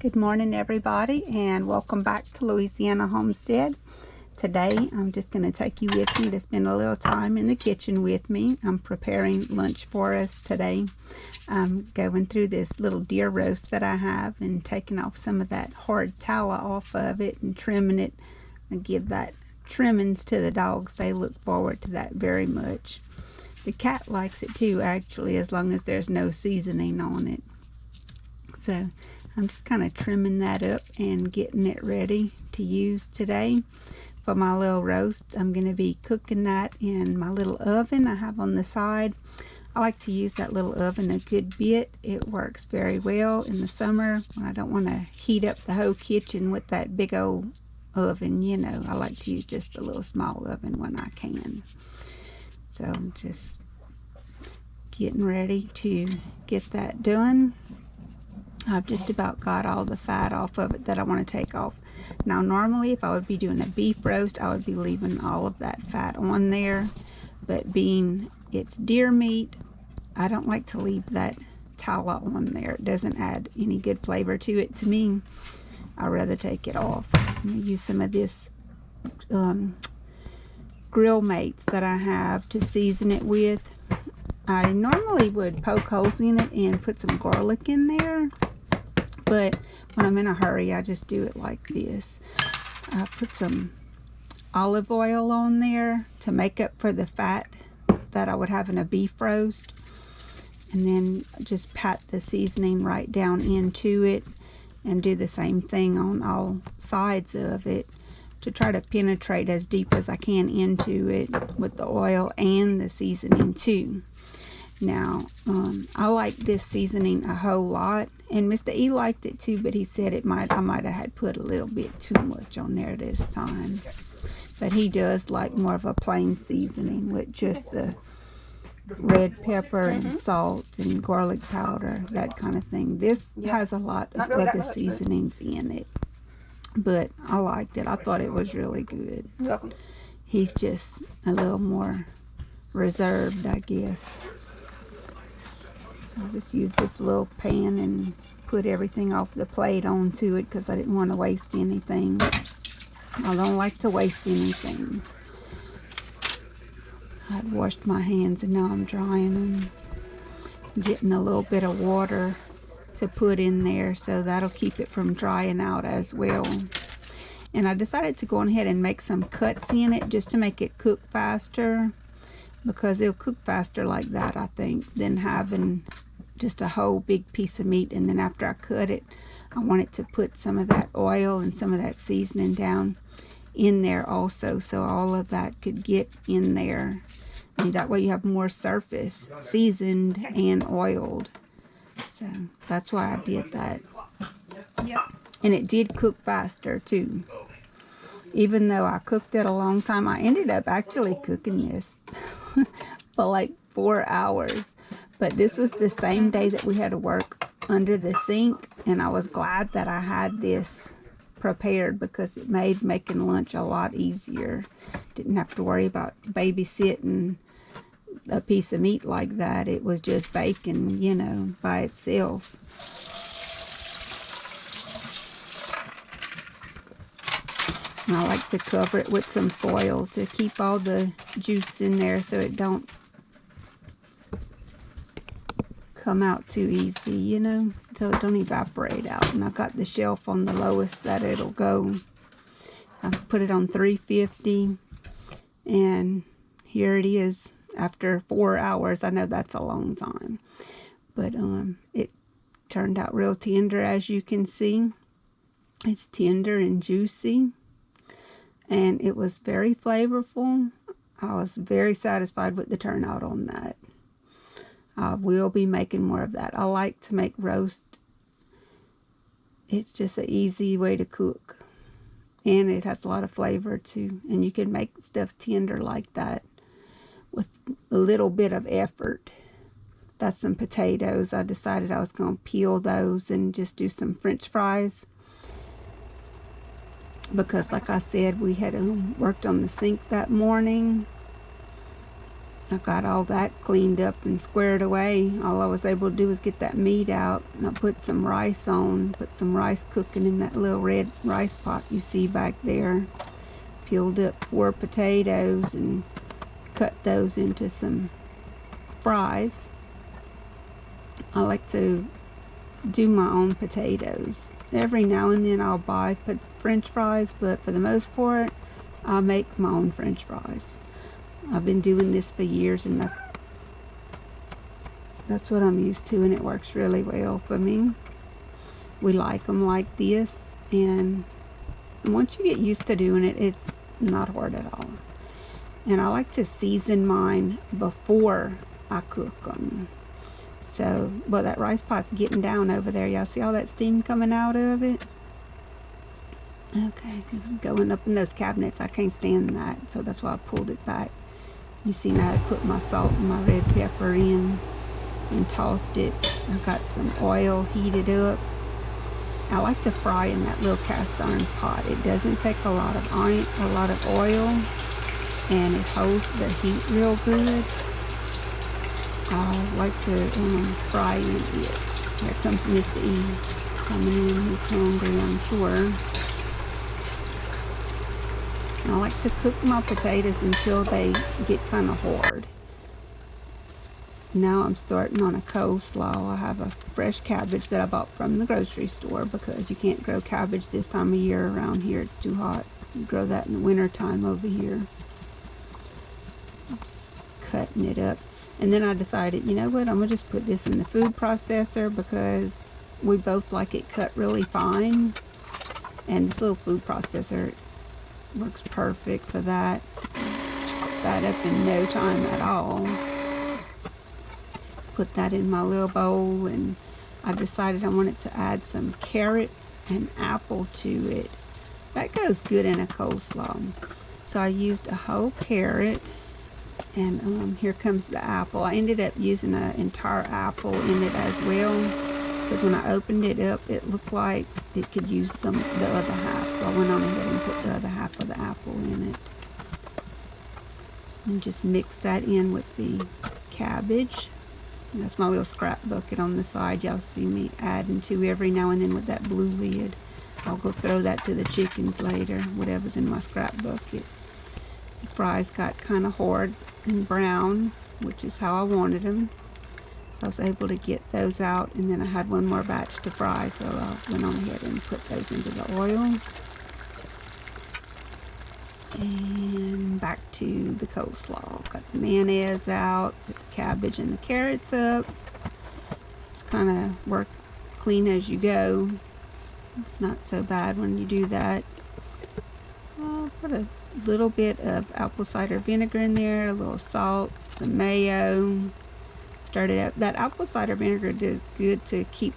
Good morning, everybody, and welcome back to Louisiana Homestead. Today I'm just going to take you with me to spend a little time in the kitchen with me. I'm preparing lunch for us today. I'm going through this little deer roast that I have and taking off some of that hard tallow off of it and trimming it and give that trimmings to the dogs. They look forward to that very much. The cat likes it too, actually, as long as there's no seasoning on it. So I'm just kind of trimming that up and getting it ready to use today for my little roast. I'm going to be cooking that in my little oven I have on the side. I like to use that little oven a good bit. It works very well in the summer when I don't want to heat up the whole kitchen with that big old oven. You know, I like to use just a little small oven when I can. So I'm just getting ready to get that done. I've just about got all the fat off of it that I want to take off. Now normally if I would be doing a beef roast, I would be leaving all of that fat on there, but being it's deer meat, I don't like to leave that tallow on there. It doesn't add any good flavor to it to me. I'd rather take it off. I'm going to use some of this grill mates that I have to season it with. I normally would poke holes in it and put some garlic in there, but when I'm in a hurry, I just do it like this. I put some olive oil on there to make up for the fat that I would have in a beef roast, and then just pat the seasoning right down into it and do the same thing on all sides of it to try to penetrate as deep as I can into it with the oil and the seasoning too. Now, I like this seasoning a whole lot, and Mr. E liked it too, but he said I might have had put a little bit too much on there this time. But he does like more of a plain seasoning with just the red pepper and salt and garlic powder, that kind of thing. This has a lot of other seasonings in it, but I liked it. I thought it was really good. He's just a little more reserved, I guess. I'll just use this little pan and put everything off the plate onto it because I didn't want to waste anything. I don't like to waste anything. I'd washed my hands and now I'm drying them. Getting a little bit of water to put in there, so that'll keep it from drying out as well. And I decided to go ahead and make some cuts in it just to make it cook faster, because it'll cook faster like that, I think, than having just a whole big piece of meat. And then after I cut it, I wanted to put some of that oil and some of that seasoning down in there also, so all of that could get in there. And that way you have more surface, seasoned and oiled. So that's why I did that. And it did cook faster too. Even though I cooked it a long time, I ended up actually cooking this for like 4 hours. But this was the same day that we had to work under the sink, and I was glad that I had this prepared because it made making lunch a lot easier. Didn't have to worry about babysitting a piece of meat like that. It was just bacon, you know, by itself. And I like to cover it with some foil to keep all the juice in there so it don't come out too easy, you know, so it don't evaporate out. And I got the shelf on the lowest that it'll go. I put it on 350, and here it is after 4 hours. I know that's a long time, but it turned out real tender, as you can see. It's tender and juicy, and it was very flavorful. I was very satisfied with the turnout on that. I will be making more of that. I like to make roast. It's just an easy way to cook, and it has a lot of flavor too. And you can make stuff tender like that with a little bit of effort. That's some potatoes. I decided I was going to peel those and just do some French fries, because like I said, we had worked on the sink that morning, I got all that cleaned up and squared away. All I was able to do was get that meat out, and I put some rice on, put some rice cooking in that little red rice pot you see back there. Peeled up 4 potatoes and cut those into some fries. I like to do my own potatoes. Every now and then I'll buy French fries, but for the most part, I make my own French fries. I've been doing this for years, and that's what I'm used to, and it works really well for me. We like them like this, and once you get used to doing it, it's not hard at all. And I like to season mine before I cook them. So, well, that rice pot's getting down over there. Y'all see all that steam coming out of it? Okay, it's going up in those cabinets. I can't stand that, so that's why I pulled it back. You see now I put my salt and my red pepper in and tossed it. I got some oil heated up. I like to fry in that little cast iron pot. It doesn't take a lot of oil, and it holds the heat real good. I like to fry in it. Here comes Mr. E coming in. He's hungry, I'm sure. I like to cook my potatoes until they get kind of hard. Now I'm starting on a coleslaw. I have a fresh cabbage that I bought from the grocery store because you can't grow cabbage this time of year around here. It's too hot. You grow that in the winter time over here. I'm just cutting it up. And then I decided, you know what, I'm going to just put this in the food processor because we both like it cut really fine. And this little food processor works perfect for that. Chop that up in no time at all. Put that in my little bowl, and I decided I wanted to add some carrot and apple to it. That goes good in a coleslaw. So I used a whole carrot, and here comes the apple. I ended up using an entire apple in it as well, because when I opened it up, it looked like it could use the other half. So I went on ahead and put the other half of the apple in it. And just mix that in with the cabbage. And that's my little scrap bucket on the side. Y'all see me adding to every now and then with that blue lid. I'll go throw that to the chickens later, whatever's in my scrap bucket. The fries got kind of hard and brown, which is how I wanted them. So I was able to get those out, and then I had one more batch to fry, so I went on ahead and put those into the oil. And back to the coleslaw. Got the mayonnaise out, put the cabbage and the carrots up. It's kind of work clean as you go. It's not so bad when you do that. I'll put a little bit of apple cider vinegar in there, a little salt, some mayo. Stir it up. That apple cider vinegar does good to keep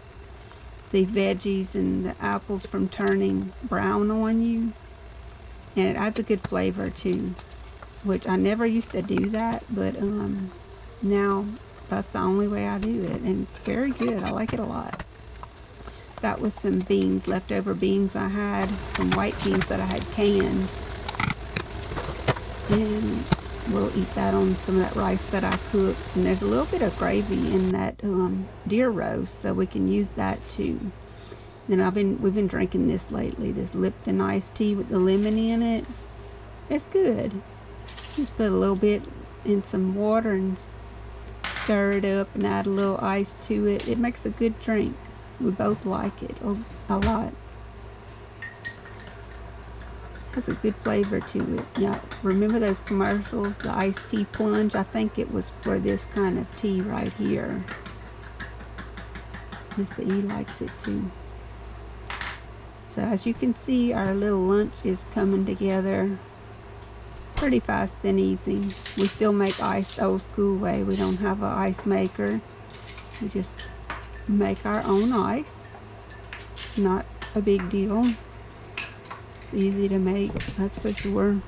the veggies and the apples from turning brown on you. And it adds a good flavor too, which I never used to do that, but now that's the only way I do it, and it's very good. I like it a lot. That was some beans, leftover beans I had, some white beans that I had canned, and we'll eat that on some of that rice that I cooked. And there's a little bit of gravy in that deer roast, so we can use that too. And we've been drinking this lately, this Lipton iced tea with the lemon in it. It's good. Just put a little bit in some water and stir it up and add a little ice to it. It makes a good drink. We both like it a lot. Has a good flavor to it. Yeah, remember those commercials, the iced tea plunge? I think it was for this kind of tea right here. Mr. E likes it too. So as you can see, our little lunch is coming together pretty fast and easy. We still make ice the old school way. We don't have an ice maker. We just make our own ice. It's not a big deal. It's easy to make, that's for sure.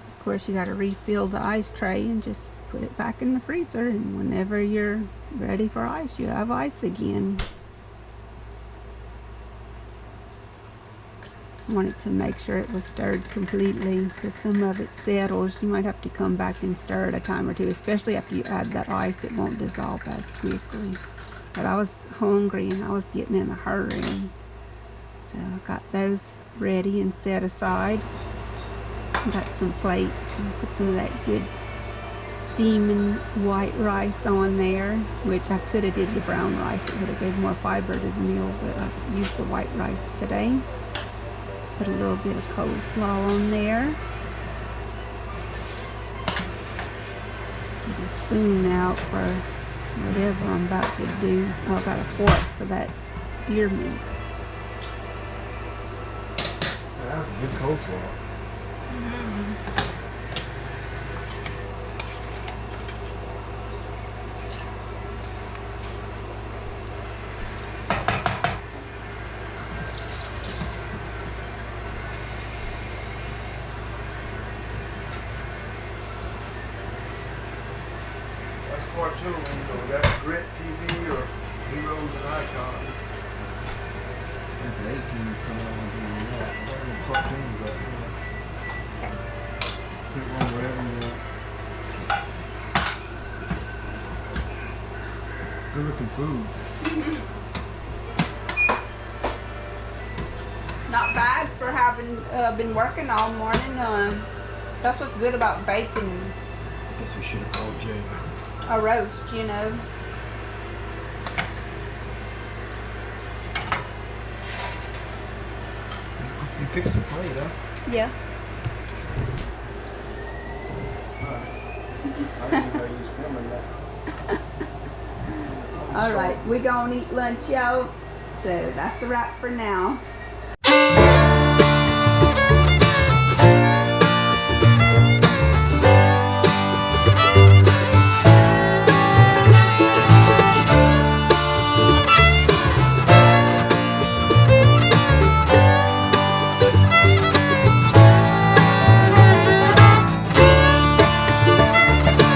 Of course, you got to refill the ice tray and just put it back in the freezer, and whenever you're ready for ice, you have ice again. Wanted to make sure it was stirred completely, because some of it settles. You might have to come back and stir it a time or two, especially after you add that ice. It won't dissolve as quickly. But I was hungry and I was getting in a hurry, so I got those ready and set aside. Got some plates and put some of that good steaming white rice on there, which I could have did the brown rice. It would have gave more fiber to the meal, but I used the white rice today. Put a little bit of coleslaw on there. Get a spoon out for whatever I'm about to do. Oh, I got a fork for that deer meat. Yeah, that's a good coleslaw. That's cartoons, or that's Grit TV or Heroes and Icons. That's 18 coming on doing that. That's no cartoons right there. Put one wherever you want. Good looking food. Not bad for having been working all morning. That's what's good about baking Guess we should have called Jay. a roast, you know. You fixed your plate, huh? Yeah. Alright. I didn't know you was filming that. All right, we're gonna eat lunch, y'all. So that's a wrap for now.